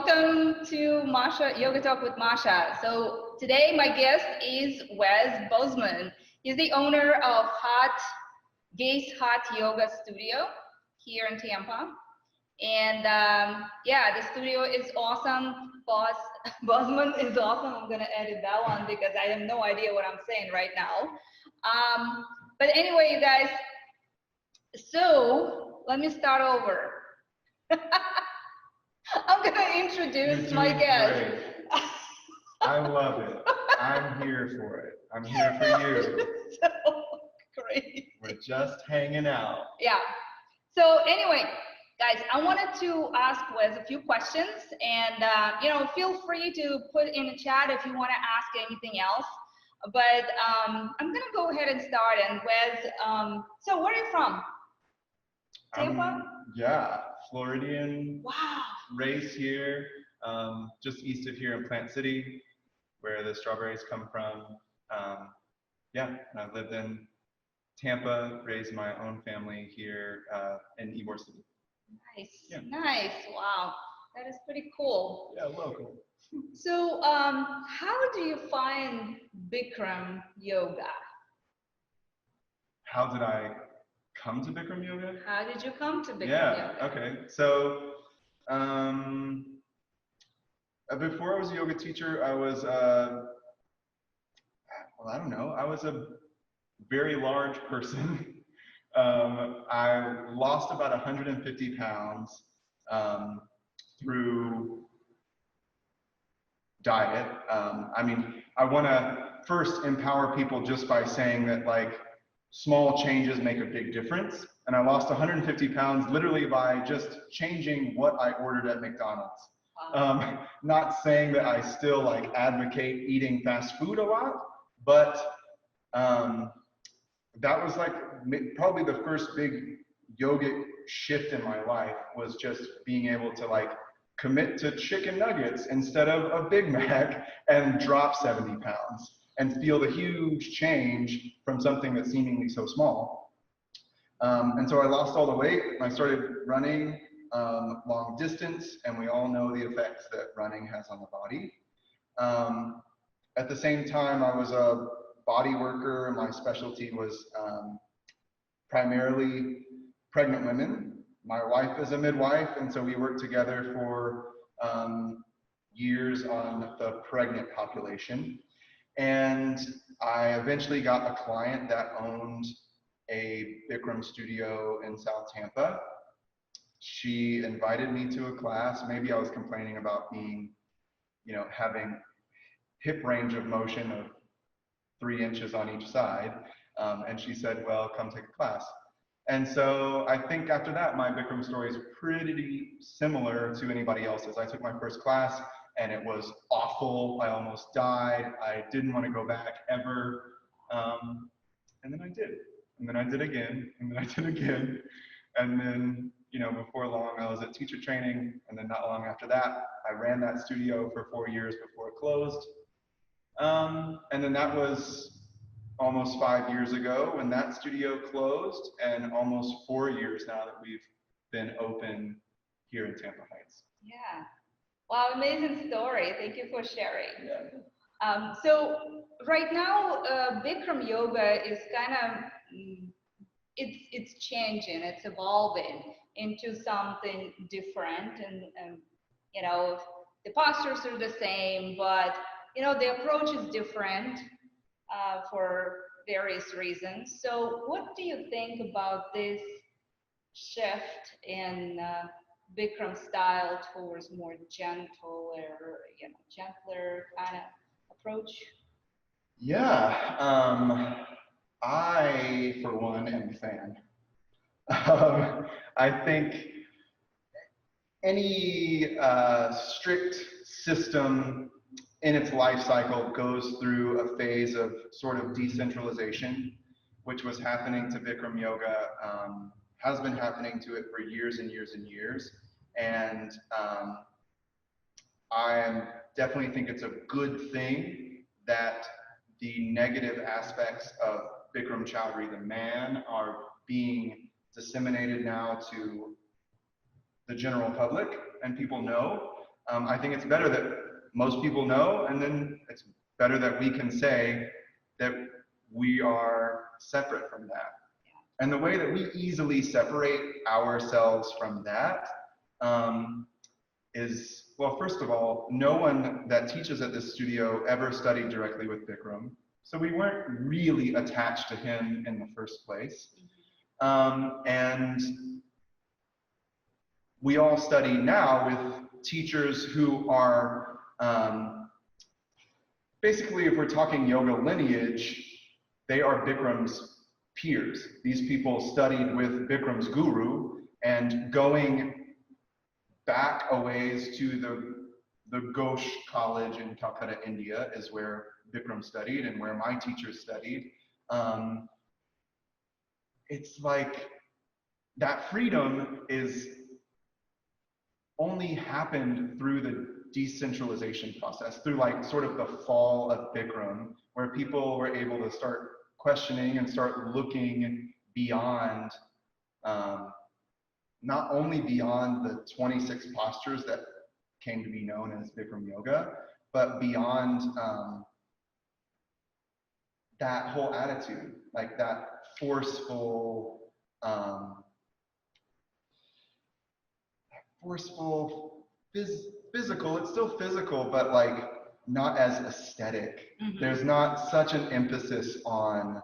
welcome to Masha Yoga Talk with Masha. So today my guest is Wes Bozeman. He's the owner of Gaze Hot Yoga Studio here in Tampa. And yeah, the studio is awesome. Bozeman is awesome. I'm gonna edit that one because I have no idea what I'm saying right now. But anyway, you guys, so let me start over. I'm gonna introduce my guest. Great. I love it. I'm here for it. I'm here for you. So great. We're just hanging out. Yeah. So anyway, guys, I wanted to ask Wes a few questions, and feel free to put in the chat if you want to ask anything else. But I'm gonna go ahead and start. And Wes, so where are you from? Tampa? Yeah, Floridian. Wow. Raised here, just east of here in Plant City, where the strawberries come from. Yeah, I've lived in Tampa, raised my own family here in Ybor City. Nice, yeah. Nice. Wow, that is pretty cool. Yeah, local. So, how do you find Bikram yoga? How did I come to Bikram yoga? How did you come to Bikram yoga? Yeah, okay. So, before I was a yoga teacher, I was, well, I don't know, I was a very large person. I lost about 150 pounds through diet. I mean, I want to first empower people just by saying that like small changes make a big difference. And I lost 150 pounds literally by just changing what I ordered at McDonald's. Wow. Not saying that I still like advocate eating fast food a lot, but that was like probably the first big yogic shift in my life, was just being able to like commit to chicken nuggets instead of a Big Mac and drop 70 pounds and feel the huge change from something that's seemingly so small. And so I lost all the weight. I started running long distance, and we all know the effects that running has on the body. At the same time, I was a body worker. My specialty was primarily pregnant women. My wife is a midwife, and so we worked together for years on the pregnant population. And I eventually got a client that owned a Bikram studio in South Tampa. She invited me to a class. Maybe I was complaining about being, having hip range of motion of 3 inches on each side. And she said, well, come take a class. And so I think after that, my Bikram story is pretty similar to anybody else's. I took my first class and it was awful. I almost died. I didn't want to go back ever. And then I did. And then I did again. And then I did again. And then, before long, I was at teacher training. And then not long after that, I ran that studio for 4 years before it closed. And then that was almost 5 years ago when that studio closed, and almost 4 years now that we've been open here in Tampa Heights. Yeah. Wow, amazing story. Thank you for sharing. Yeah. So right now, Bikram yoga is kind of, it's changing, it's evolving into something different, and the postures are the same, but the approach is different for various reasons. So what do you think about this shift in Bikram style towards more gentle or gentler kind of approach? Yeah, I for one am a fan. I think any strict system in its life cycle goes through a phase of sort of decentralization, which was happening to Bikram yoga, has been happening to it for years and years and years. And I definitely think it's a good thing that the negative aspects of Bikram Chowdhury, the man, are being disseminated now to the general public, and people know. I think it's better that most people know, and then it's better that we can say that we are separate from that. And the way that we easily separate ourselves from that is, well, first of all, no one that teaches at this studio ever studied directly with Bikram. So we weren't really attached to him in the first place. And we all study now with teachers who are, basically, if we're talking yoga lineage, they are Bikram's peers. These people studied with Bikram's guru, and going back a ways to the Ghosh College in Calcutta, India, is where Bikram studied and where my teachers studied. It's like that freedom is only happened through the decentralization process, through like sort of the fall of Bikram, where people were able to start questioning and start looking beyond, not only beyond the 26 postures that came to be known as Bikram yoga, but beyond that whole attitude, like that forceful, physical, it's still physical, but like not as aesthetic. Mm-hmm. There's not such an emphasis on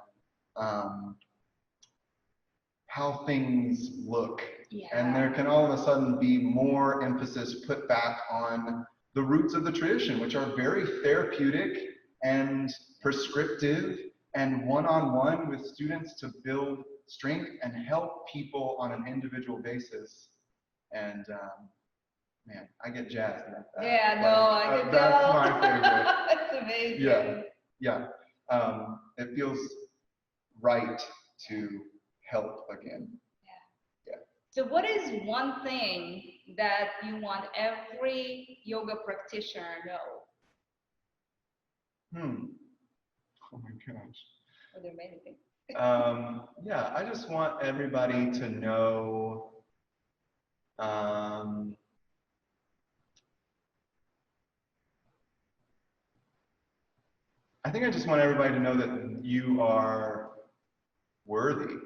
how things look. Yeah. And there can all of a sudden be more emphasis put back on the roots of the tradition, which are very therapeutic and prescriptive and one-on-one with students to build strength and help people on an individual basis. And man, I get jazzed about that. Yeah, no, I can that's tell. my favorite. That's amazing. Yeah. It feels right to help again. Yeah. So what is one thing that you want every yoga practitioner to know? Oh my gosh. Well, there are many things. Yeah, I just want everybody to know I think I just want everybody to know that you are worthy.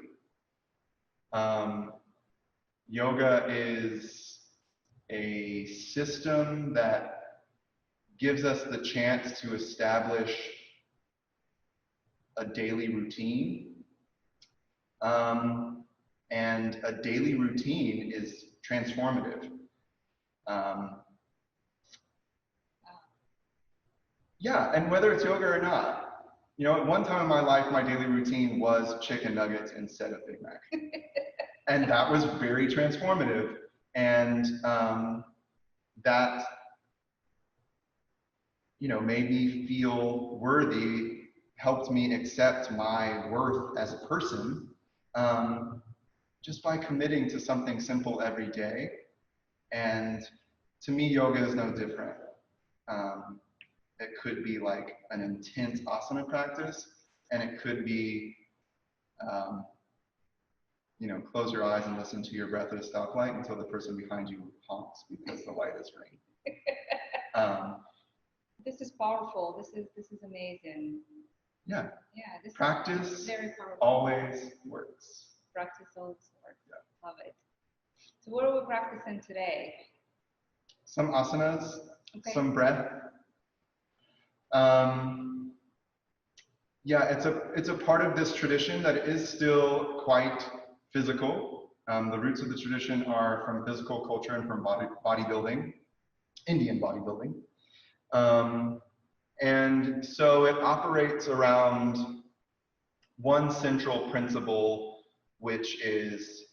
Yoga is a system that gives us the chance to establish a daily routine. And a daily routine is transformative. Yeah, and whether it's yoga or not, you know, at one time in my life, my daily routine was chicken nuggets instead of Big Mac. And that was very transformative. And that, you know, made me feel worthy, helped me accept my worth as a person, just by committing to something simple every day. And to me, yoga is no different. It could be like an intense asana practice, and it could be, you know, close your eyes and listen to your breath at a stoplight until the person behind you honks because the light is green. This is powerful. This is amazing. Yeah. Yeah. This Practice is very powerful. always works. Practice always works. Yeah. Love it. So what are we practicing today? Some asanas, Okay. some breath. Yeah, it's a part of this tradition that is still quite physical. The roots of the tradition are from physical culture and from bodybuilding, Indian bodybuilding. And so it operates around one central principle, which is,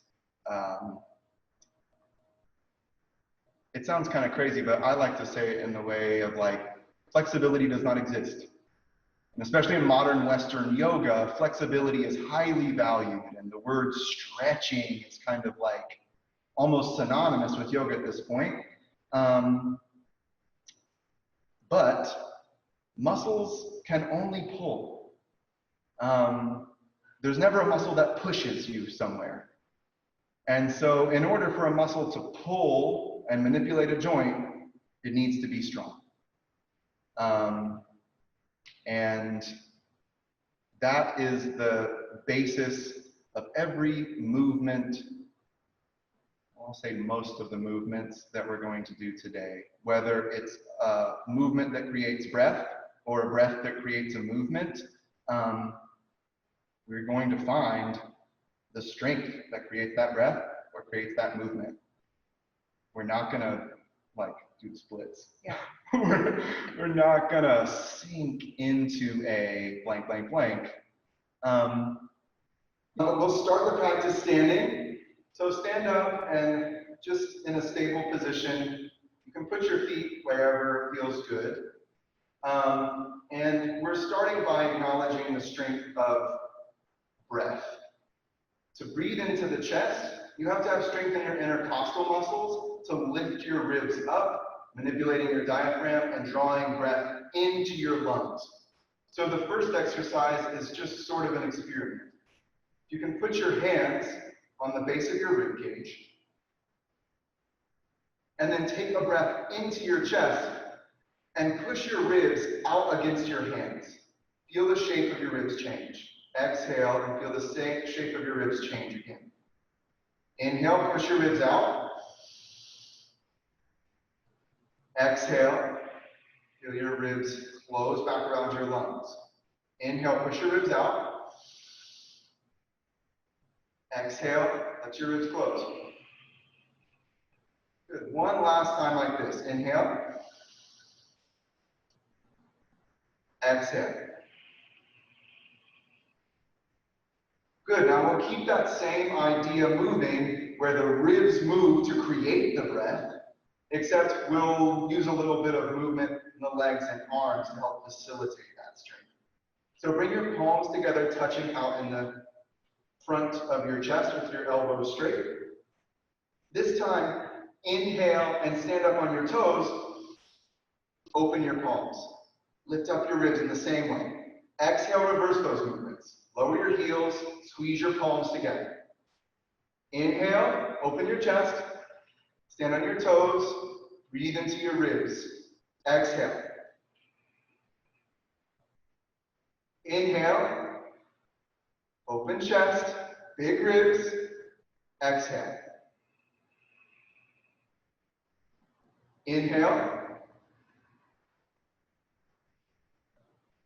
it sounds kind of crazy, but I like to say it in the way of like, flexibility does not exist. And especially in modern Western yoga, flexibility is highly valued, and the word stretching is kind of like almost synonymous with yoga at this point. But muscles can only pull. There's never a muscle that pushes you somewhere. And so in order for a muscle to pull and manipulate a joint, It needs to be strong. And that is the basis of every movement. I'll say most of the movements that we're going to do today, whether it's a movement that creates breath or a breath that creates a movement, we're going to find the strength that creates that breath or creates that movement. We're not gonna like do the splits. Yeah. we're not gonna sink into a blank, blank, blank. We'll start the practice standing. So stand up and just in a stable position. You can put your feet wherever feels good. And we're starting by acknowledging the strength of breath. To breathe into the chest, you have to have strength in your intercostal muscles to lift your ribs up, manipulating your diaphragm and drawing breath into your lungs. So the first exercise is just sort of an experiment. You can put your hands on the base of your rib cage and then take a breath into your chest and push your ribs out against your hands. Feel the shape of your ribs change. Exhale and feel the same shape of your ribs change again. Inhale, push your ribs out. Exhale, feel your ribs close back around your lungs. Inhale, push your ribs out. Exhale, let your ribs close. Good. One last time like this. Inhale. Exhale. Good. Now we'll keep that same idea moving where the ribs move to create the breath, except we'll use a little bit of movement in the legs and arms to help facilitate that strength. So bring your palms together, touching out in the front of your chest with your elbows straight. This time, inhale and stand up on your toes. Open your palms. Lift up your ribs in the same way. Exhale, reverse those movements. Lower your heels, squeeze your palms together. Inhale, open your chest, stand on your toes, breathe into your ribs. Exhale. Inhale, open chest, big ribs. Exhale. Inhale.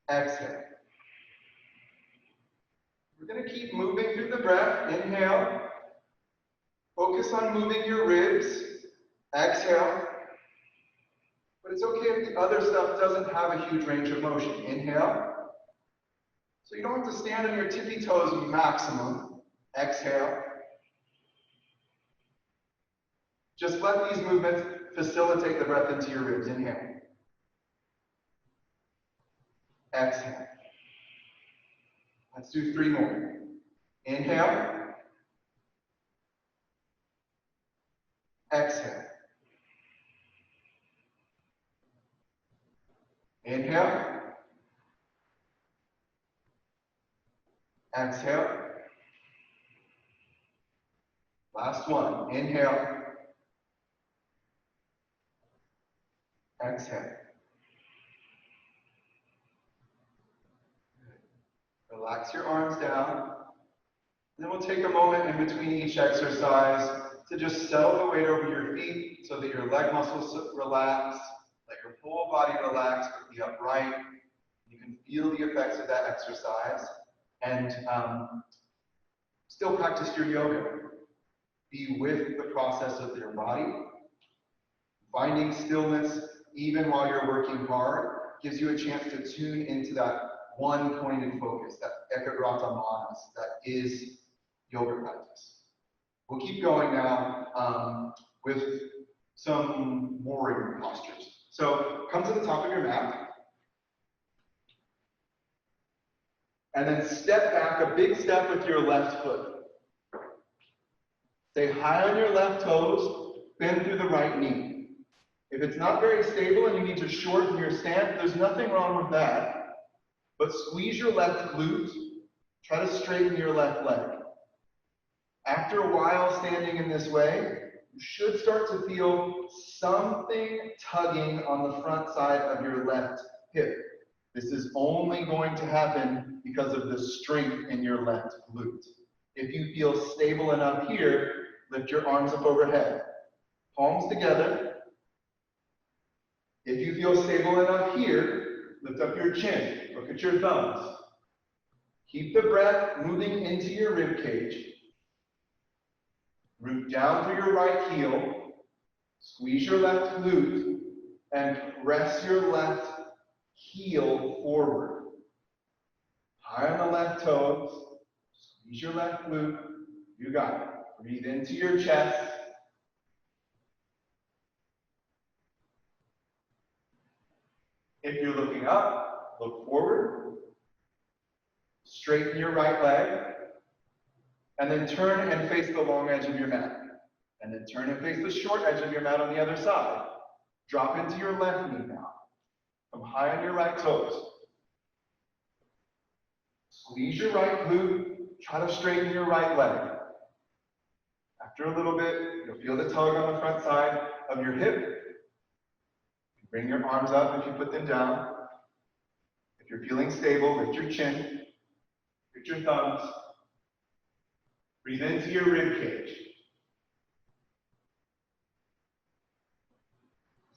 Exhale. We're going to keep moving through the breath. Inhale. Focus on moving your ribs. Exhale. But it's okay if the other stuff doesn't have a huge range of motion. Inhale. So you don't have to stand on your tippy toes maximum. Exhale. Just let these movements facilitate the breath into your ribs. Inhale. Exhale. Let's do 3 more. Inhale. Exhale. Inhale. Exhale. Last one. Inhale. Exhale. Relax your arms down. Then we'll take a moment in between each exercise to just settle the weight over your feet so that your leg muscles relax, let your whole body relax, but be upright. You can feel the effects of that exercise and still practice your yoga. Be with the process of your body. Finding stillness even while you're working hard gives you a chance to tune into that one pointed focus, that ekagrata manas, that is yoga practice. We'll keep going now with some warrior postures. So come to the top of your mat. And then step back, a big step with your left foot. Stay high on your left toes, bend through the right knee. If it's not very stable and you need to shorten your stance, there's nothing wrong with that. But squeeze your left glute, try to straighten your left leg. After a while standing in this way, you should start to feel something tugging on the front side of your left hip. This is only going to happen because of the strength in your left glute. If you feel stable enough here, lift your arms up overhead. Palms together. If you feel stable enough here, lift up your chin. Look at your thumbs. Keep the breath moving into your rib cage. Root down through your right heel. Squeeze your left glute and press your left heel forward. High on the left toes. Squeeze your left glute. You got it. Breathe into your chest. If you're looking up, look forward. Straighten your right leg. And then turn and face the long edge of your mat. And then turn and face the short edge of your mat on the other side. Drop into your left knee now. Come high on your right toes. Squeeze your right glute. Try to straighten your right leg. After a little bit, you'll feel the tug on the front side of your hip. Bring your arms up if you put them down. If you're feeling stable, lift your chin. Lift your thumbs. Breathe into your rib cage.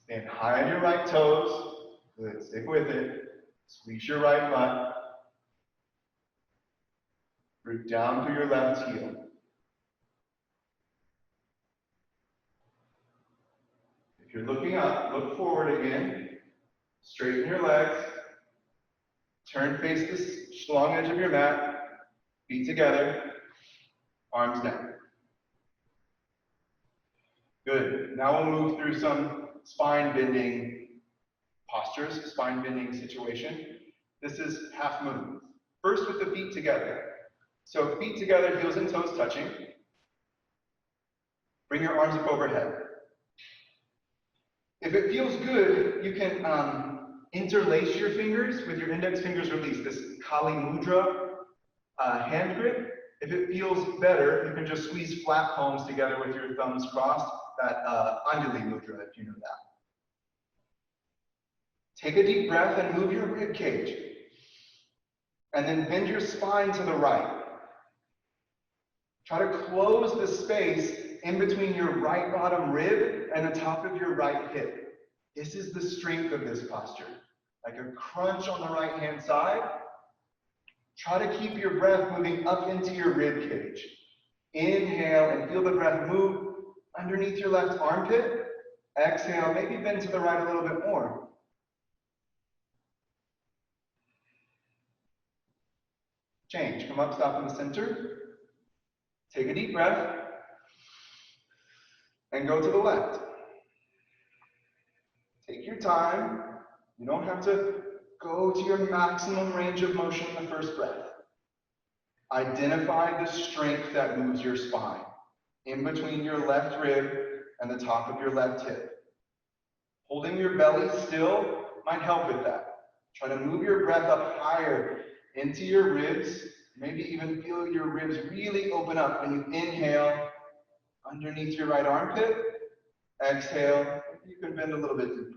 Stand high on your right toes. Good, stick with it. Squeeze your right butt. Root down through your left heel. If you're looking up, look forward again. Straighten your legs. Turn, face the long edge of your mat. Feet together. Arms down. Good. Now we'll move through some spine bending postures, spine bending situation. This is half moon. First with the feet together. So feet together, heels and toes touching. Bring your arms up overhead. If it feels good, you can interlace your fingers with your index fingers released. This Kali Mudra hand grip. If it feels better, you can just squeeze flat palms together with your thumbs crossed. That Anjali Mudra, if you know that. Take a deep breath and move your rib cage. And then bend your spine to the right. Try to close the space in between your right bottom rib and the top of your right hip. This is the strength of this posture. Like a crunch on the right hand side. Try to keep your breath moving up into your rib cage. Inhale and feel the breath move underneath your left armpit. Exhale, maybe bend to the right a little bit more. Change. Come up, stop in the center. Take a deep breath. And go to the left. Take your time. You don't have to go to your maximum range of motion in the first breath. Identify the strength that moves your spine in between your left rib and the top of your left hip. Holding your belly still might help with that. Try to move your breath up higher into your ribs. Maybe even feel your ribs really open up when you inhale underneath your right armpit. Exhale, you can bend a little bit deeper.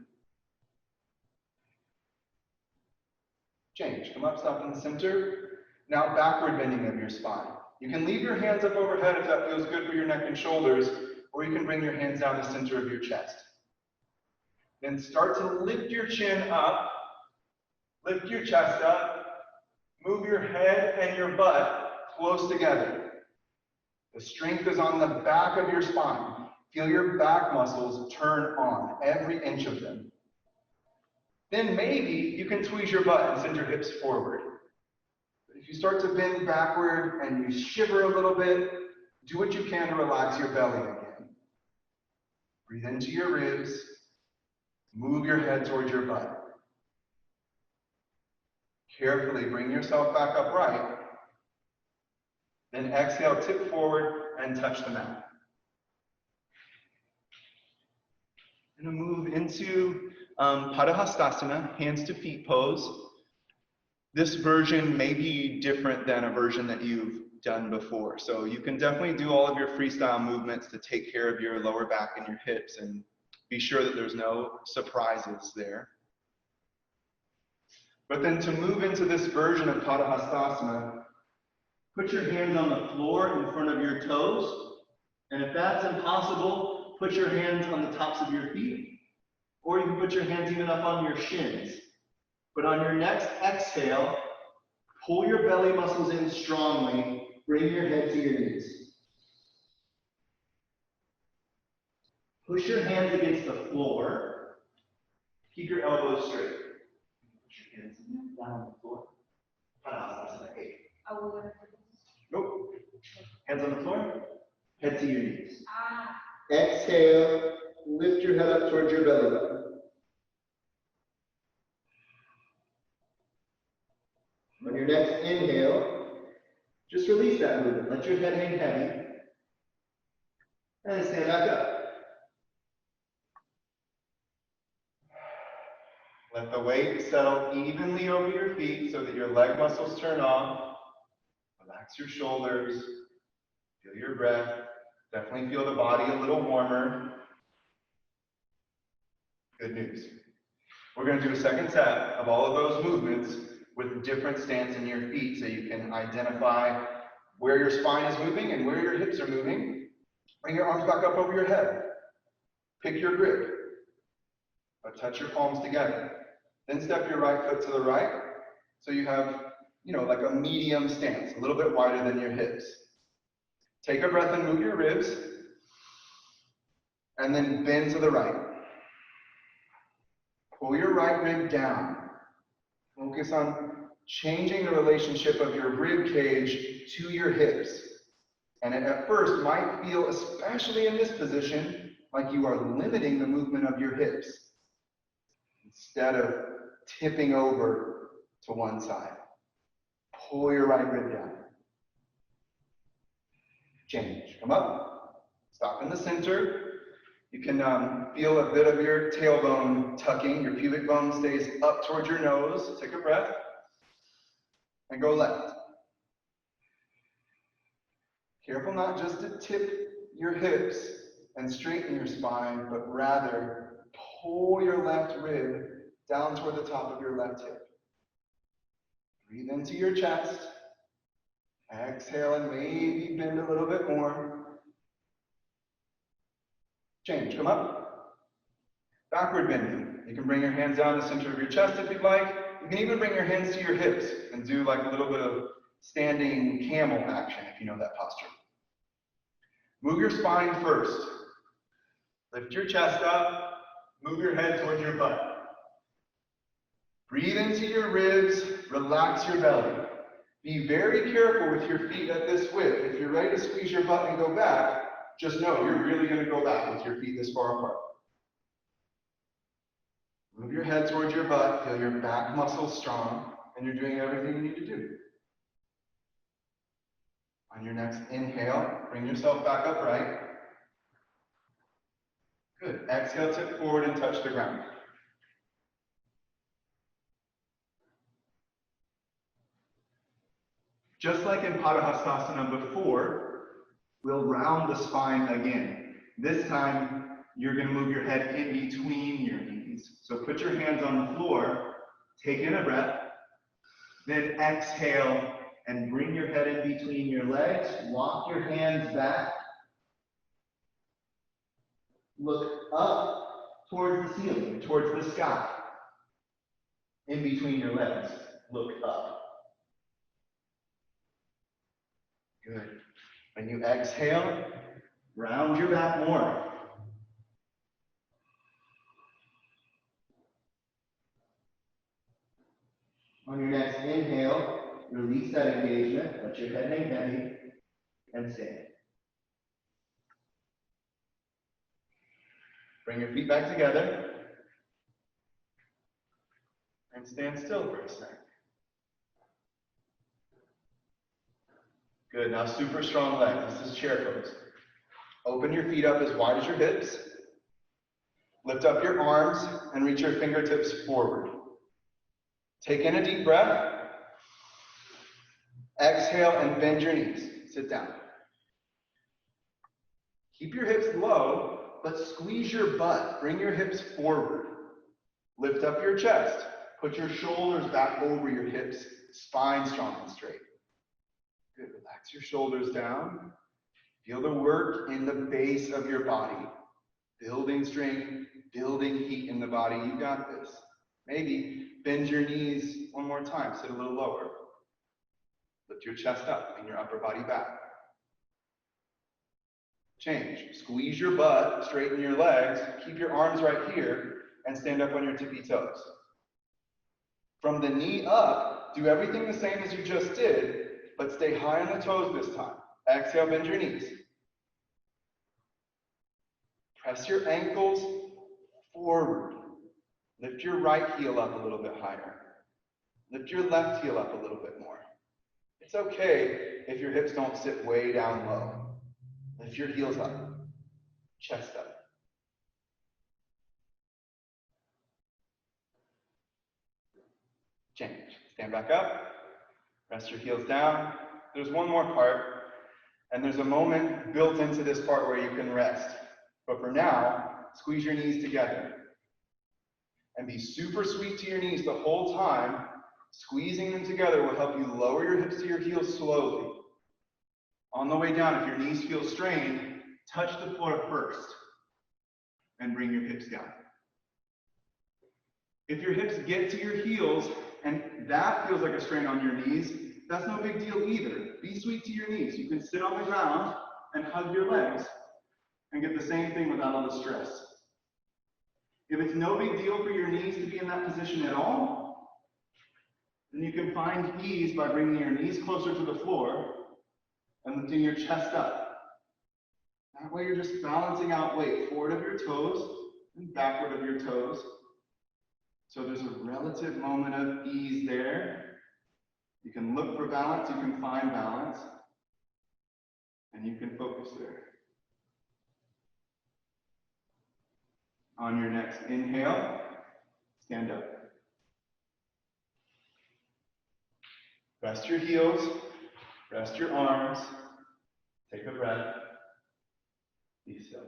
Change. Come up, stop in the center. Now backward bending of your spine. You can leave your hands up overhead if that feels good for your neck and shoulders, or you can bring your hands down the center of your chest. Then start to lift your chin up, lift your chest up, move your head and your butt close together. The strength is on the back of your spine. Feel your back muscles turn on, every inch of them. Then maybe you can tweeze your butt and send your hips forward. But if you start to bend backward and you shiver a little bit, do what you can to relax your belly again. Breathe into your ribs. Move your head towards your butt. Carefully bring yourself back upright. Then exhale, tip forward and touch the mat. I'm going to move into tadahasthasana, hands to feet pose. This version may be different than a version that you've done before. So you can definitely do all of your freestyle movements to take care of your lower back and your hips, and be sure that there's no surprises there. But then to move into this version of tadahasthasana, put your hands on the floor in front of your toes. And if that's impossible, put your hands on the tops of your feet. Or you can put your hands even up on your shins. But on your next exhale, pull your belly muscles in strongly. Bring your head to your knees. Push your hands against the floor. Keep your elbows straight. Push your hands down on the floor. Nope. Hands on the floor. Head to your knees. Exhale. Lift your head up towards your belly button. On your next inhale, just release that movement. Let your head hang heavy. And stand back up. Let the weight settle evenly over your feet so that your leg muscles turn on. Relax your shoulders. Feel your breath. Definitely feel the body a little warmer. Good news. We're going to do a second set of all of those movements with different stance in your feet so you can identify where your spine is moving and where your hips are moving. Bring your arms back up over your head. Pick your grip, but touch your palms together. Then step your right foot to the right so you have, like a medium stance, a little bit wider than your hips. Take a breath and move your ribs, and then bend to the right. Pull your right rib down. Focus on changing the relationship of your rib cage to your hips. And it at first might feel, especially in this position, like you are limiting the movement of your hips instead of tipping over to one side. Pull your right rib down. Change. Come up. Stop in the center. You can feel a bit of your tailbone tucking. Your pubic bone stays up towards your nose. Take a breath. And go left. Careful not just to tip your hips and straighten your spine, but rather pull your left rib down toward the top of your left hip. Breathe into your chest. Exhale and maybe bend a little bit more. Change. Come up. Backward bending. You can bring your hands down the center of your chest if you'd like. You can even bring your hands to your hips and do like a little bit of standing camel action if you know that posture. Move your spine first. Lift your chest up. Move your head towards your butt. Breathe into your ribs. Relax your belly. Be very careful with your feet at this width. If you're ready to squeeze your butt and go back, just know you're really going to go back with your feet this far apart. Move your head towards your butt. Feel your back muscles strong, and you're doing everything you need to do. On your next inhale, bring yourself back upright. Good. Exhale, tip forward and touch the ground. Just like in tadahasthasana before, we'll round the spine again. This time, you're going to move your head in between your knees. So put your hands on the floor, take in a breath, then exhale and bring your head in between your legs. Walk your hands back. Look up towards the ceiling, towards the sky. In between your legs, look up. Good. When you exhale, round your back more. On your next inhale, release that engagement. Let your head hang heavy and stand. Bring your feet back together and stand still for a second. Good. Now super strong legs. This is chair pose. Open your feet up as wide as your hips. Lift up your arms and reach your fingertips forward. Take in a deep breath. Exhale and bend your knees. sit down. Keep your hips low, but squeeze your butt. Bring your hips forward. Lift up your chest. Put your shoulders back over your hips, spine strong and straight. Good, relax your shoulders down. Feel the work in the base of your body. Building strength, building heat in the body. You got this. Maybe bend your knees one more time, sit a little lower. Lift your chest up and your upper body back. Change. Squeeze your butt, straighten your legs, keep your arms right here, and stand up on your tippy toes. From the knee up, do everything the same as you just did, but stay high on the toes this time. Exhale, bend your knees. Press your ankles forward. Lift your right heel up a little bit higher. Lift your left heel up a little bit more. It's okay if your hips don't sit way down low. Lift your heels up, chest up. Change. Stand back up. Rest your heels down. There's one more part, and there's a moment built into this part where you can rest. But for now, squeeze your knees together. And be super sweet to your knees the whole time. Squeezing them together will help you lower your hips to your heels slowly. On the way down, if your knees feel strained, touch the floor first and bring your hips down. If your hips get to your heels and that feels like a strain on your knees, that's no big deal either. Be sweet to your knees. You can sit on the ground and hug your legs and get the same thing without all the stress. If it's no big deal for your knees to be in that position at all, then you can find ease by bringing your knees closer to the floor and lifting your chest up. That way you're just balancing out weight forward of your toes and backward of your toes. So there's a relative moment of ease there. You can look for balance, you can find balance, and you can focus there. On your next inhale, stand up. Rest your heels, rest your arms, take a breath, be still.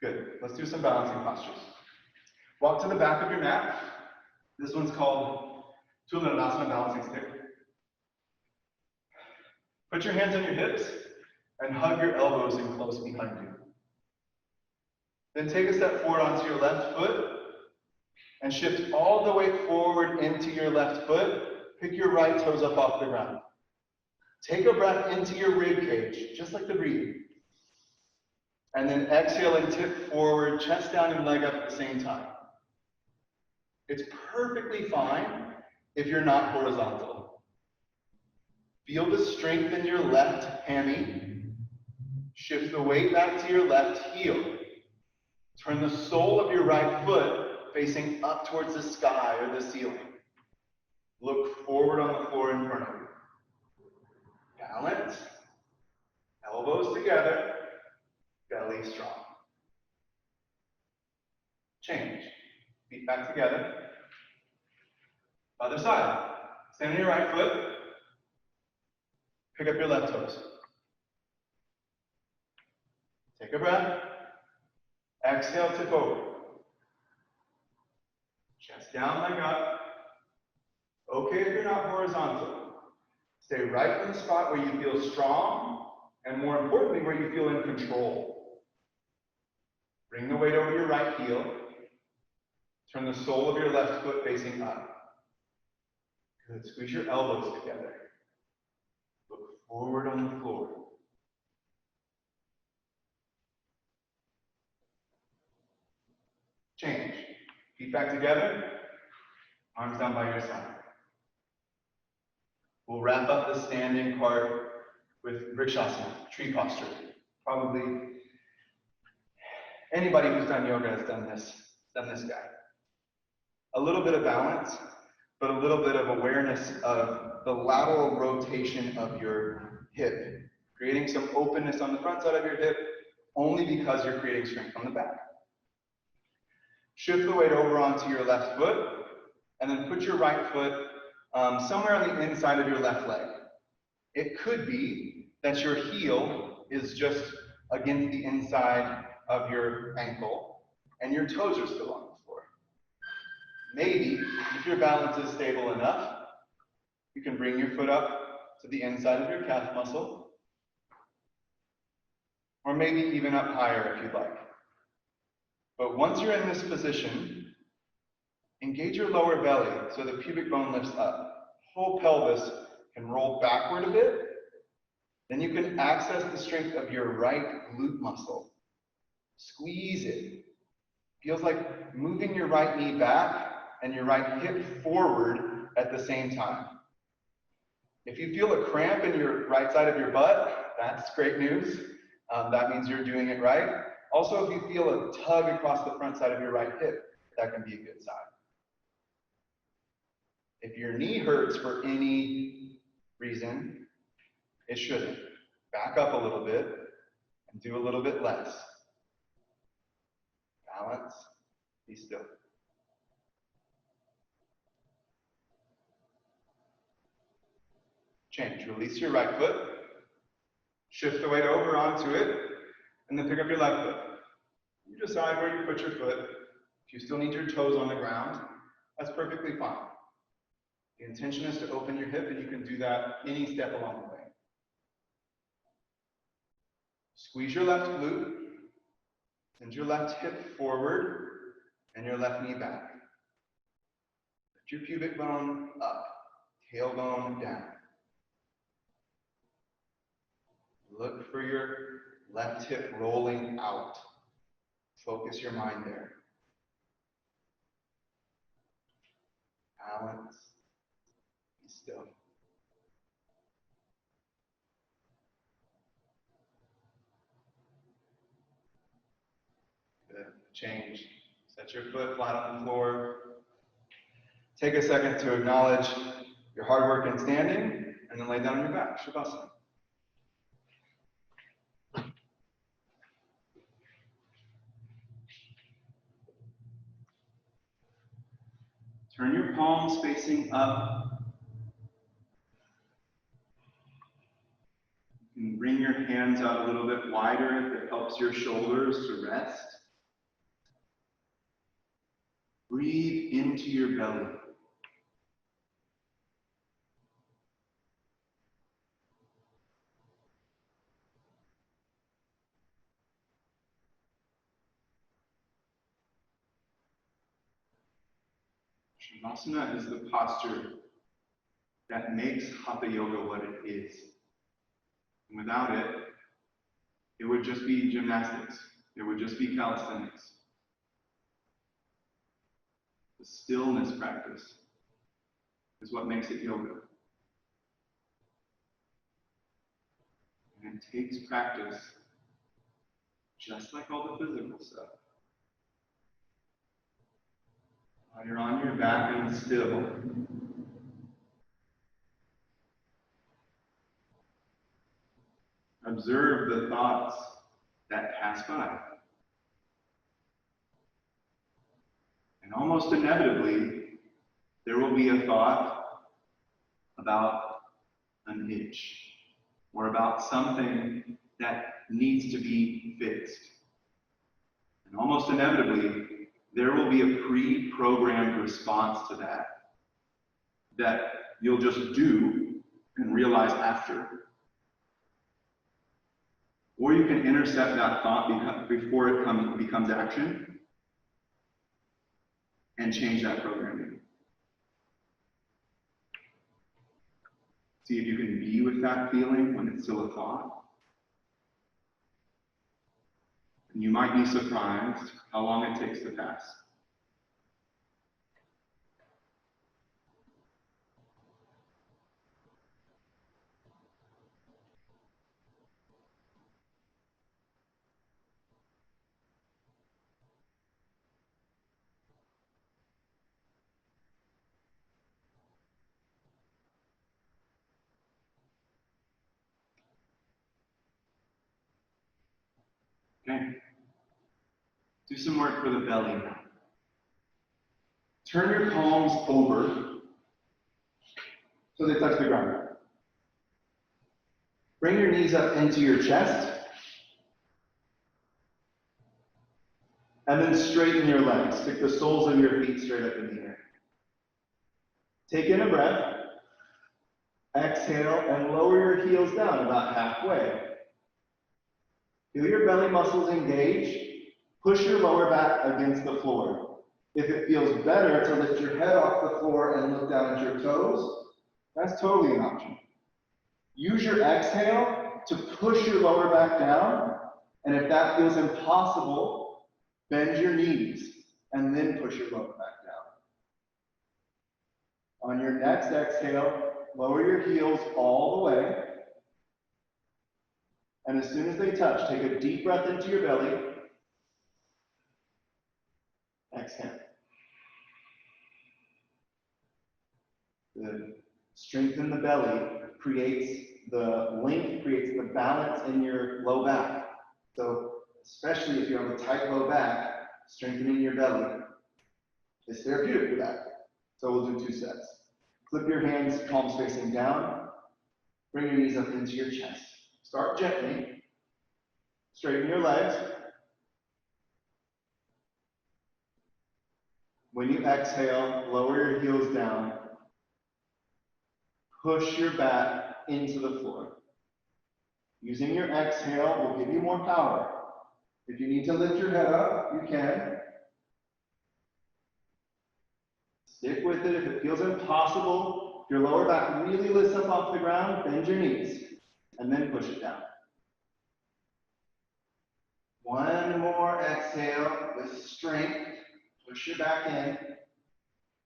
Good. Let's do some balancing postures. Walk to the back of your mat. This one's called tadahasthasana balancing stick. Put your hands on your hips and hug your elbows in close behind you. Then take a step forward onto your left foot and shift all the way forward into your left foot. Pick your right toes up off the ground. Take a breath into your rib cage, just like the breathing. And then exhale and tip forward, chest down and leg up at the same time. It's perfectly fine if you're not horizontal. Feel the strength in your left hammy. Shift the weight back to your left heel. Turn the sole of your right foot facing up towards the sky or the ceiling. Look forward on the floor in front of you. Balance. Elbows together. Belly strong. Change. Feet back together. Other side. Stand on your right foot. Pick up your left toes. Take a breath. Exhale, tip over. Chest down, leg up. Okay if you're not horizontal. Stay right in the spot where you feel strong, and more importantly, where you feel in control. Bring the weight over your right heel. Turn the sole of your left foot facing up. Good. Squeeze your elbows together. Look forward on the floor. Change. Feet back together. Arms down by your side. We'll wrap up the standing part with vrikshasana, tree posture. Probably anybody who's done yoga has done this guy. A little bit of balance, but a little bit of awareness of the lateral rotation of your hip, creating some openness on the front side of your hip, only because you're creating strength on the back. Shift the weight over onto your left foot, And then put your right foot somewhere on the inside of your left leg. It could be that your heel is just against the inside of your ankle and your toes are still on the floor. Maybe, if your balance is stable enough, you can bring your foot up to the inside of your calf muscle, or maybe even up higher if you'd like. But once you're in this position, engage your lower belly so the pubic bone lifts up. Whole pelvis can roll backward a bit. Then you can access the strength of your right glute muscle. Squeeze it. Feels like moving your right knee back and your right hip forward at the same time. If you feel a cramp in your right side of your butt, that's great news. That means you're doing it right. Also, if you feel a tug across the front side of your right hip, that can be a good sign. If your knee hurts for any reason, it shouldn't. Back up a little bit and do a little bit less. Balance, be still. Change. Release your right foot. Shift the weight over onto it, and then pick up your left foot. You decide where you put your foot. If you still need your toes on the ground, that's perfectly fine. The intention is to open your hip, and you can do that any step along the way. Squeeze your left glute, send your left hip forward, and your left knee back. Lift your pubic bone up, tailbone down. Look for your left hip rolling out. Focus your mind there. Balance. Be still. Good. Change. Set your foot flat on the floor. Take a second to acknowledge your hard work in standing, and then lay down on your back. Shavasana. Turn your palms facing up. You can bring your hands out a little bit wider if it helps your shoulders to rest. Breathe into your belly. Shavasana is the posture that makes Hatha Yoga what it is. And without it, it would just be gymnastics. It would just be calisthenics. The stillness practice is what makes it yoga. And it takes practice, just like all the physical stuff. While you're on your back and still, observe the thoughts that pass by. And almost inevitably, there will be a thought about an itch or about something that needs to be fixed. And almost inevitably, there will be a pre-programmed response to that you'll just do and realize after. Or you can intercept that thought before it becomes action and change that programming. See if you can be with that feeling when it's still a thought. And you might be surprised how long it takes to pass. Okay. Do some work for the belly now. Turn your palms over so they touch the ground. Bring your knees up into your chest. And then straighten your legs. Stick the soles of your feet straight up in the air. Take in a breath. Exhale and lower your heels down about halfway. Feel your belly muscles engage. Push your lower back against the floor. If it feels better to lift your head off the floor and look down at your toes, that's totally an option. Use your exhale to push your lower back down, and if that feels impossible, bend your knees and then push your lower back down. On your next exhale, lower your heels all the way. And as soon as they touch, take a deep breath into your belly. Exhale. Good. Strengthen the belly, creates the length, creates the balance in your low back. So, especially if you have a tight low back, strengthening your belly is therapeutic for that. So we'll do 2 sets. Flip your hands, palms facing down. Bring your knees up into your chest. Start gently. Straighten your legs. When you exhale, lower your heels down. Push your back into the floor. Using your exhale will give you more power. If you need to lift your head up, you can. Stick with it. If it feels impossible, if your lower back really lifts up off the ground, bend your knees and then push it down. One more exhale with strength. Push your back in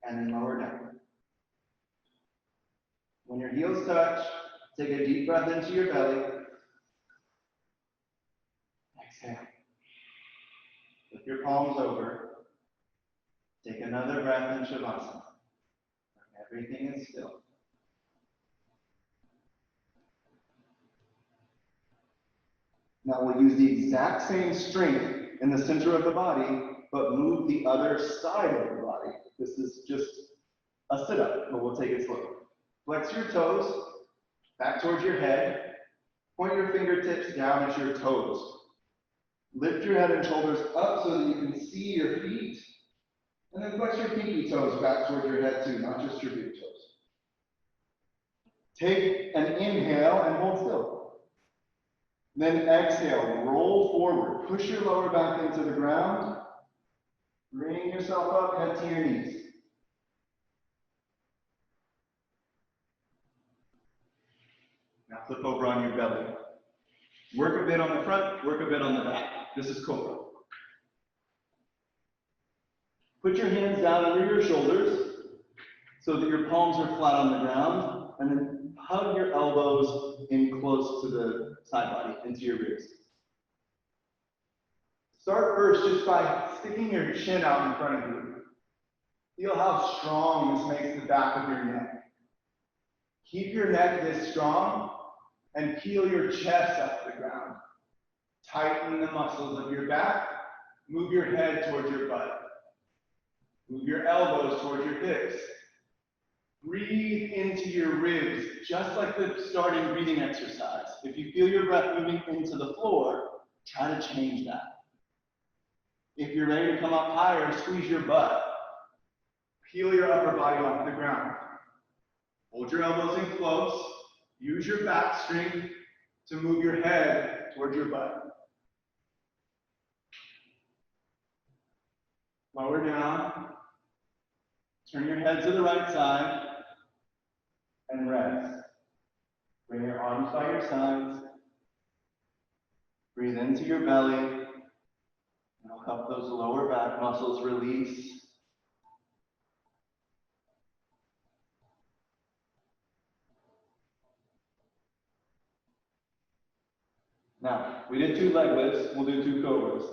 and then lower down. When your heels touch, take a deep breath into your belly. Exhale. Lift your palms over. Take another breath in Shavasana. Everything is still. Now we'll use the exact same strength in the center of the body, but move the other side of the body. This is just a sit-up, but we'll take it slow. Flex your toes back towards your head. Point your fingertips down at your toes. Lift your head and shoulders up so that you can see your feet. And then flex your pinky toes back towards your head too, not just your big toes. Take an inhale and hold still. Then exhale, roll forward. Push your lower back into the ground. Bring yourself up, head to your knees. Now flip over on your belly. Work a bit on the front, work a bit on the back. This is Cobra. Put your hands down under your shoulders so that your palms are flat on the ground, and then hug your elbows in close to the side body, into your ribs. Start first just by sticking your chin out in front of you. Feel how strong this makes the back of your neck. Keep your neck this strong and peel your chest up to the ground. Tighten the muscles of your back. Move your head towards your butt. Move your elbows towards your hips. Breathe into your ribs, just like the starting breathing exercise. If you feel your breath moving into the floor, try to change that. If you're ready to come up higher, squeeze your butt. Peel your upper body off the ground. Hold your elbows in close. Use your back strength to move your head towards your butt. Lower down. Turn your head to the right side and rest. Bring your arms by your sides. Breathe into your belly. It'll help those lower back muscles release. Now, we did 2 leg lifts. We'll do 2 cobras.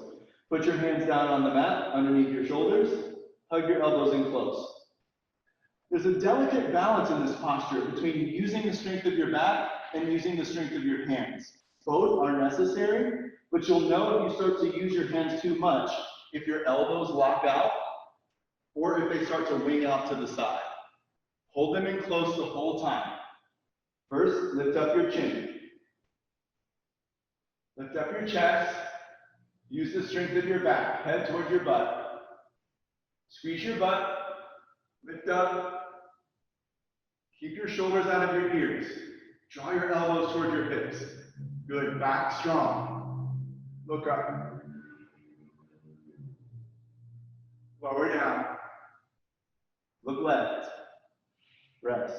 Put your hands down on the mat underneath your shoulders. Hug your elbows in close. There's a delicate balance in this posture between using the strength of your back and using the strength of your hands. Both are necessary, but you'll know if you start to use your hands too much if your elbows lock out or if they start to wing out to the side. Hold them in close the whole time. First, lift up your chin. Lift up your chest. Use the strength of your back. Head towards your butt. Squeeze your butt. Lift up. Keep your shoulders out of your ears. Draw your elbows toward your hips. Good. Back strong. Look up. Lower down. Look left. Rest.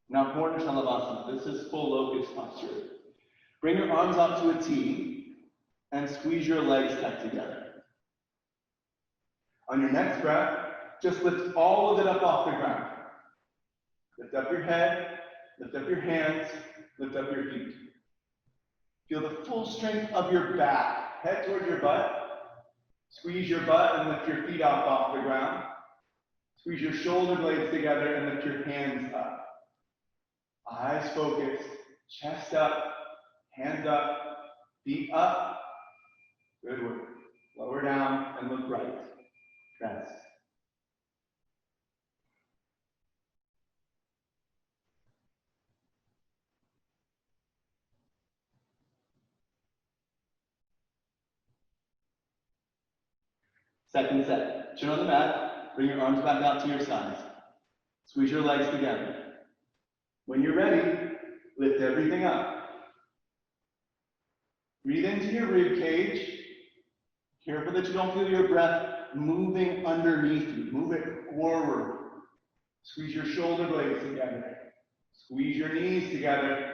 Now, corner Shalavasana. This is full locust posture. Bring your arms out to a T and squeeze your legs tight together. On your next breath, just lift all of it up off the ground. Lift up your head, lift up your hands, lift up your feet. Feel the full strength of your back. Head toward your butt. Squeeze your butt and lift your feet up off the ground. Squeeze your shoulder blades together and lift your hands up. Eyes focused, chest up, hands up, feet up. Good work. Lower down and look right. Rest. Second set. Chin on the mat. Bring your arms back out to your sides. Squeeze your legs together. When you're ready, lift everything up. Breathe into your rib cage. Careful that you don't feel your breath moving underneath you. Move it forward. Squeeze your shoulder blades together. Squeeze your knees together.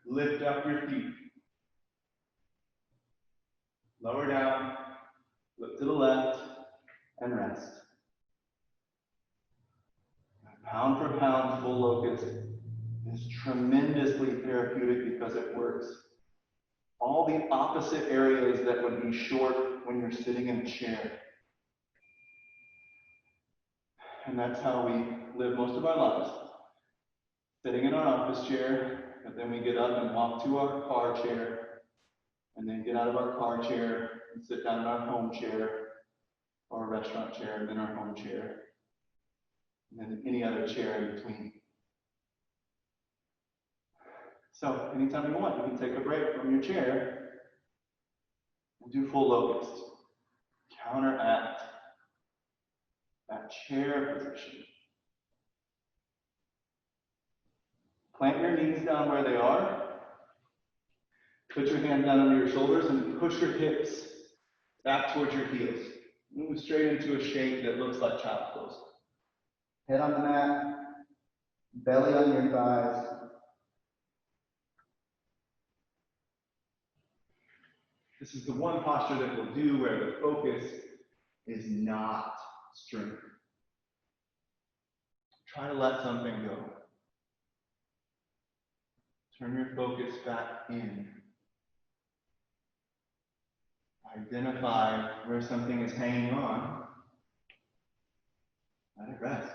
Lift up your feet. Lower down. Look to the left and rest. Pound for pound, full locust is tremendously therapeutic because it works all the opposite areas that would be short when you're sitting in a chair. And that's how we live most of our lives. Sitting in our office chair, but then we get up and walk to our car chair, and then get out of our car chair and sit down in our home chair, or a restaurant chair, and then our home chair, and then any other chair in between. So anytime you want, you can take a break from your chair and do full locust. Counteract that chair position. Plant your knees down where they are. Put your hand down under your shoulders and push your hips back towards your heels. Move straight into a shape that looks like child's pose. Head on the mat, belly on your thighs. This is the one posture that we'll do where the focus is not strength. Try to let something go. Turn your focus back in. Identify where something is hanging on. Let it rest.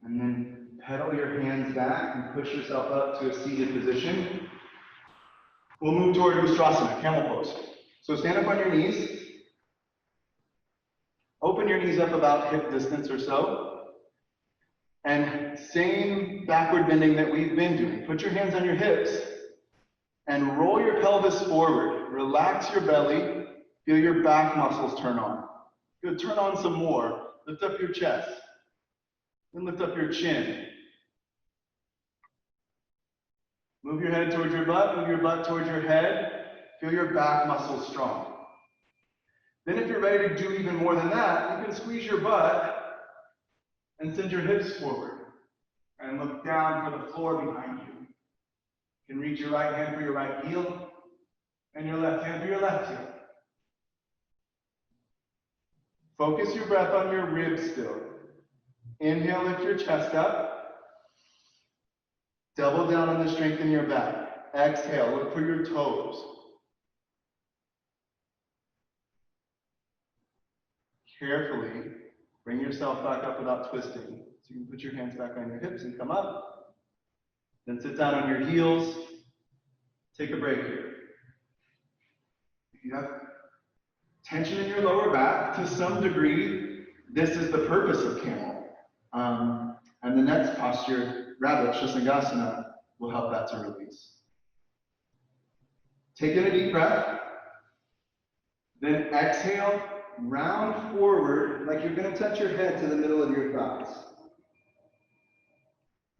And then pedal your hands back and push yourself up to a seated position. We'll move toward Ustrasana, camel pose. So stand up on your knees. Open your knees up about hip distance or so. And same backward bending that we've been doing. Put your hands on your hips and roll your pelvis forward. Relax your belly. Feel your back muscles turn on. Good, turn on some more. Lift up your chest. Then lift up your chin. Move your head towards your butt. Move your butt towards your head. Feel your back muscles strong. Then if you're ready to do even more than that, you can squeeze your butt and send your hips forward. And look down for the floor behind you. You can reach your right hand for your right heel and your left hand for your left heel. Focus your breath on your ribs still. Inhale, lift your chest up. Double down on the strength in your back. Exhale, look for your toes. Carefully bring yourself back up without twisting. So you can put your hands back on your hips and come up. Then sit down on your heels. Take a break here. If you have tension in your lower back, to some degree, this is the purpose of camel. And the next posture, rabbit, tadahasthasana, will help that to release. Take in a deep breath. Then exhale, round forward like you're going to touch your head to the middle of your thighs.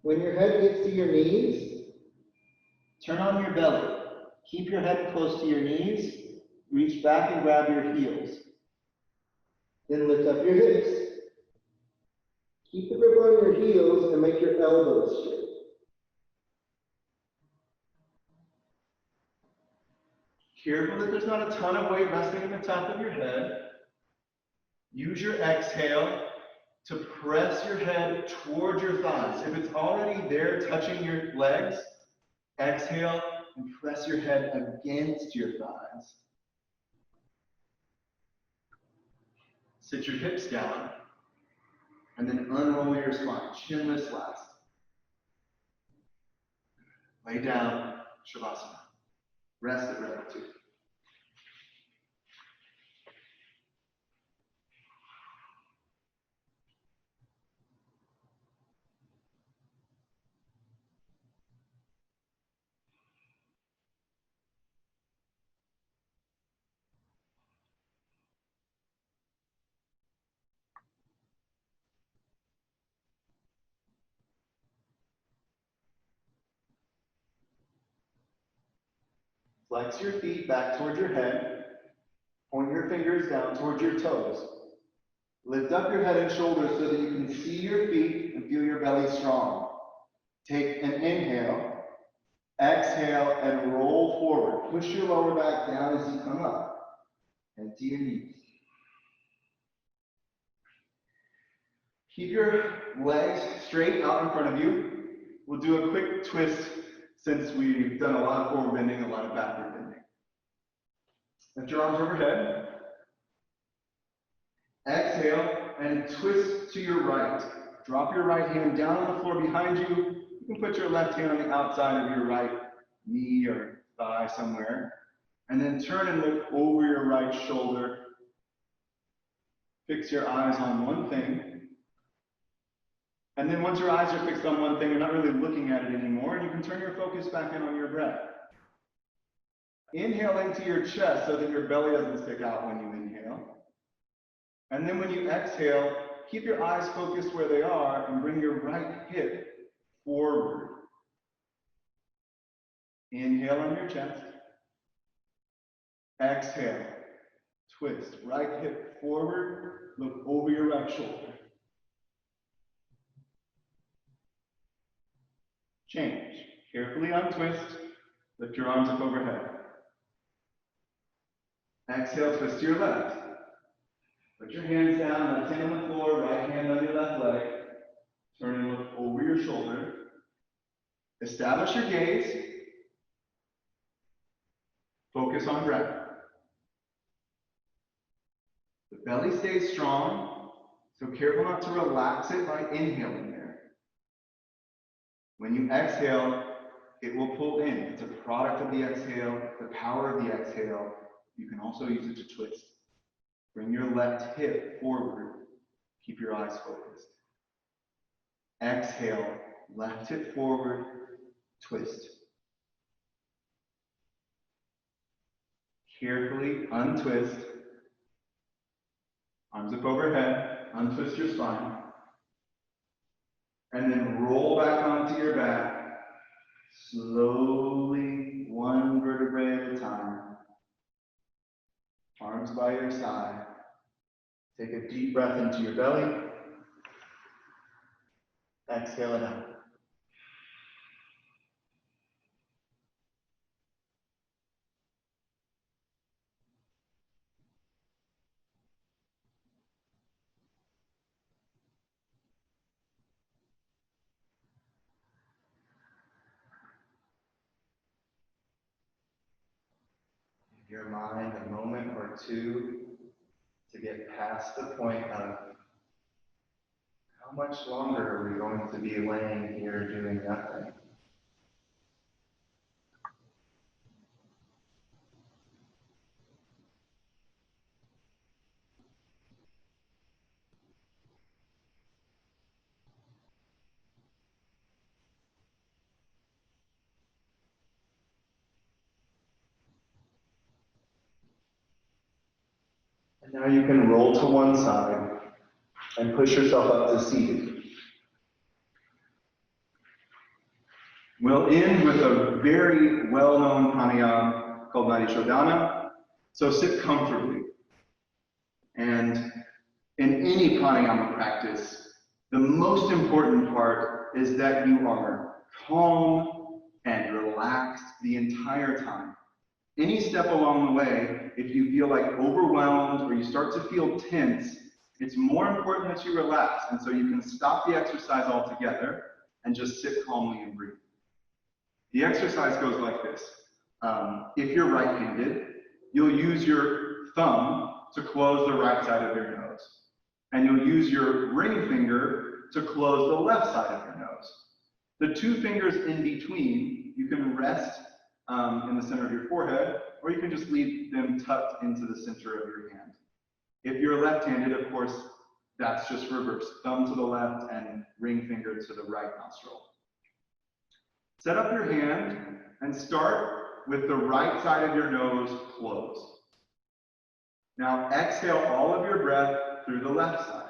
When your head gets to your knees, turn on your belly. Keep your head close to your knees. Reach back and grab your heels. Then lift up your hips. Keep the grip on your heels and make your elbows straight. Careful that there's not a ton of weight resting in the top of your head. Use your exhale to press your head toward your thighs. If it's already there touching your legs, exhale and press your head against your thighs. Sit your hips down and then unroll your spine, chinless last. Lay down, Shavasana. Rest at level 2. Flex your feet back towards your head. Point your fingers down towards your toes. Lift up your head and shoulders so that you can see your feet and feel your belly strong. Take an inhale, exhale, and roll forward. Push your lower back down as you come up. And to your knees. Keep your legs straight out in front of you. We'll do a quick twist since we've done a lot of forward bending, a lot of backward bending. Lift your arms overhead. Exhale and twist to your right. Drop your right hand down on the floor behind you. You can put your left hand on the outside of your right knee or thigh somewhere. And then turn and look over your right shoulder. Fix your eyes on one thing. And then once your eyes are fixed on one thing, you're not really looking at it anymore, and you can turn your focus back in on your breath. Inhale into your chest so that your belly doesn't stick out when you inhale. And then when you exhale, keep your eyes focused where they are and bring your right hip forward. Inhale on your chest. Exhale. Twist. Right hip forward. Look over your right shoulder. Change. Carefully untwist. Lift your arms up overhead. Exhale, twist to your left. Put your hands down, left hand on the floor, right hand on your left leg. Turn and look over your shoulder. Establish your gaze. Focus on breath. The belly stays strong, so careful not to relax it by inhaling there. When you exhale, it will pull in. It's a product of the exhale, the power of the exhale. You can also use it to twist. Bring your left hip forward. Keep your eyes focused. Exhale, left hip forward, twist. Carefully untwist. Arms up overhead, untwist your spine. And then roll back onto your back, slowly, one vertebrae at a time. Arms by your side. Take a deep breath into your belly. Exhale it out. Give your mind a moment or two to get past the point of how much longer are we going to be laying here doing nothing? And now you can roll to one side and push yourself up to seated. We'll end with a very well-known pranayama called Chodana. So sit comfortably. And in any pranayama practice, the most important part is that you are calm and relaxed the entire time. Any step along the way, if you feel like overwhelmed or you start to feel tense, it's more important that you relax. And so you can stop the exercise altogether and just sit calmly and breathe. The exercise goes like this. If you're right-handed, you'll use your thumb to close the right side of your nose. And you'll use your ring finger to close the left side of your nose. The two fingers in between, you can rest in the center of your forehead, or you can just leave them tucked into the center of your hand. If you're left-handed, of course, that's just reverse. Thumb to the left and ring finger to the right nostril. Set up your hand and start with the right side of your nose closed. Now exhale all of your breath through the left side.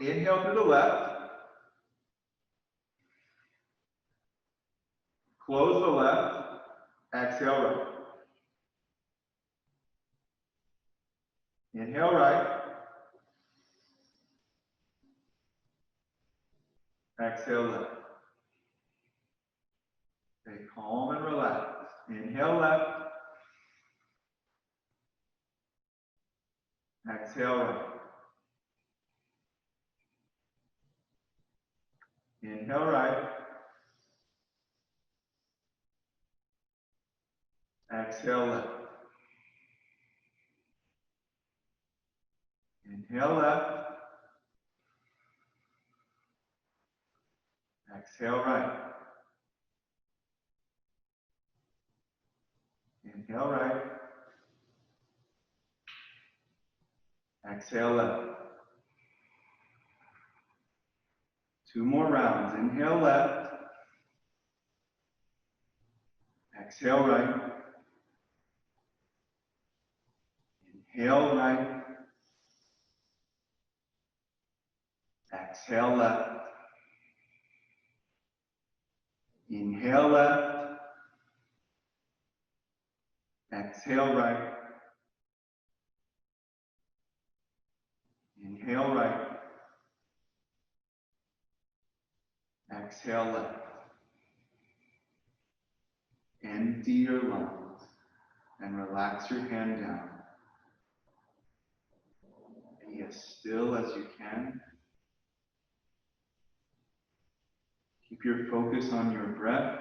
Inhale through the left. Close the left. Exhale right. Inhale right. Exhale left. Stay calm and relaxed. Inhale left. Exhale right. Inhale right. Exhale left. Inhale left. Exhale right. Inhale right. Exhale left. Two more rounds. Inhale left. Exhale right. Inhale right. Exhale left. Inhale left. Exhale right. Inhale right. Exhale left. Empty your lungs and relax your hand down. Be as still as you can. Keep your focus on your breath.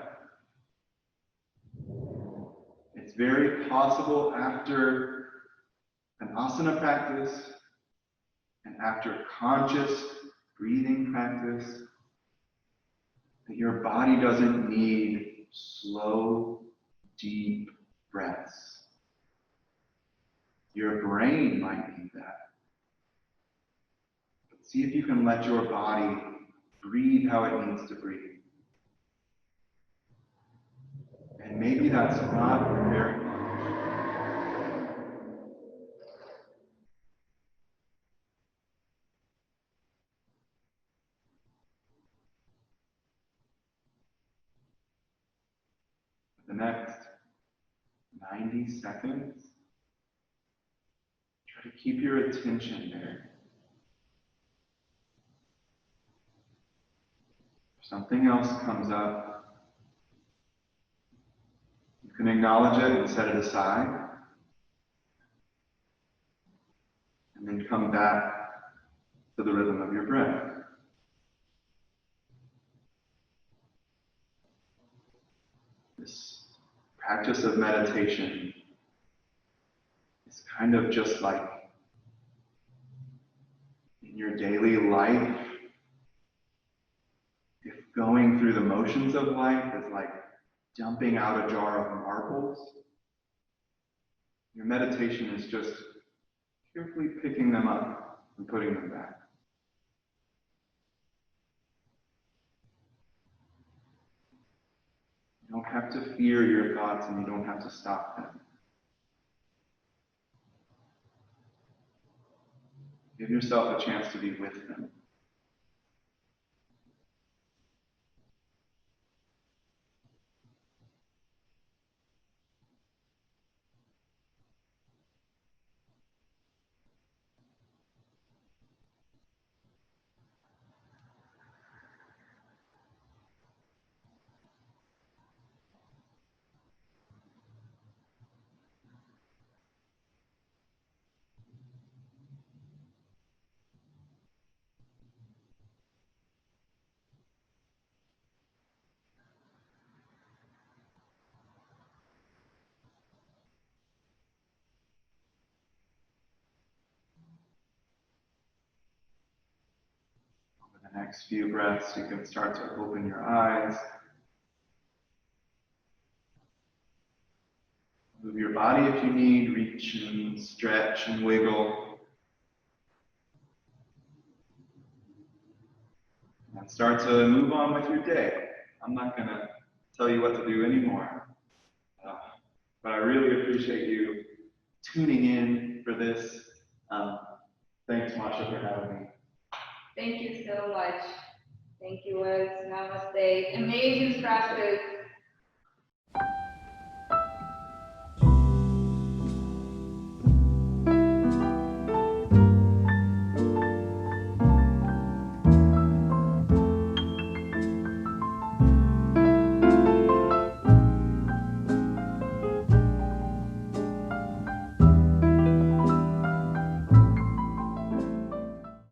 It's very possible after an asana practice and after conscious breathing practice that your body doesn't need slow, deep breaths. Your brain might need that. But see if you can let your body breathe how it needs to breathe. And maybe that's not very much. For the next 90 seconds, try to keep your attention there. If something else comes up, you can acknowledge it and set it aside. And then come back to the rhythm of your breath. This practice of meditation is kind of just like in your daily life, if going through the motions of life is like dumping out a jar of marbles, your meditation is just carefully picking them up and putting them back. You don't have to fear your thoughts and you don't have to stop them. Give yourself a chance to be with them. The next few breaths, you can start to open your eyes. Move your body if you need, reach and stretch and wiggle. And start to move on with your day. I'm not going to tell you what to do anymore. But I really appreciate you tuning in for this. Thanks, Masha, for having me. Thank you so much. Thank you, Liz. Namaste. Amazing practice.